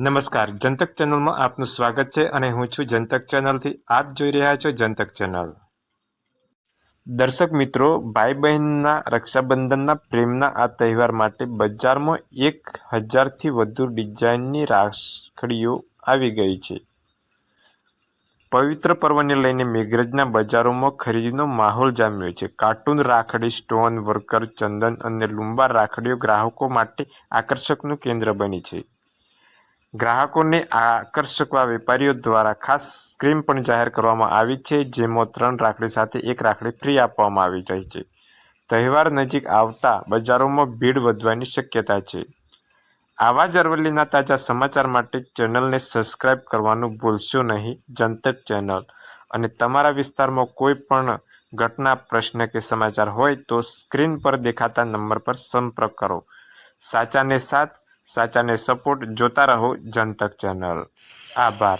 નમસ્કાર, જનતક ચેનલમાં આપનું સ્વાગત છે અને હું છું જનતક ચેનલથી. આપ જોઈ રહ્યા છો જનતક ચેનલ. દર્શક મિત્રો, ભાઈ બહેનના રક્ષાબંધનના પ્રેમના આ તહેવાર માટે બજારમાં 1000થી વધુ ડિઝાઇનની રાખડીઓ આવી ગઈ છે. પવિત્ર પર્વને લઈને મેઘરજના બજારોમાં ખરીદીનો માહોલ જામ્યો છે. કાર્ટૂન રાખડી, સ્ટોન વર્કર, ચંદન અને લુંબા રાખડીઓ ગ્રાહકો માટે આકર્ષકનું કેન્દ્ર બની છે. ગ્રાહકોને આકર્ષવા વેપારીઓ દ્વારા ખાસ સ્કીમ પણ જાહેર કરવામાં આવી છે, જેમાં 3 રાખડી સાથે 1 રાખડી ફ્રી આપવામાં આવી રહી છે. તહેવાર નજીક આવતા બજારોમાં ભીડ વધવાની શક્યતા છે. આવા જ અરવલ્લીના તાજા સમાચાર માટે ચેનલને સબસ્ક્રાઇબ કરવાનું ભૂલશો નહીં. જનતક ચેનલ. અને તમારા વિસ્તારમાં કોઈ પણ ઘટના, પ્રશ્ન કે સમાચાર હોય તો સ્ક્રીન પર દેખાતા નંબર પર સંપર્ક કરો. સાચાને સાથ, સાચાને સપોર્ટ. જોતા રહો જનતક ચેનલ. આભાર.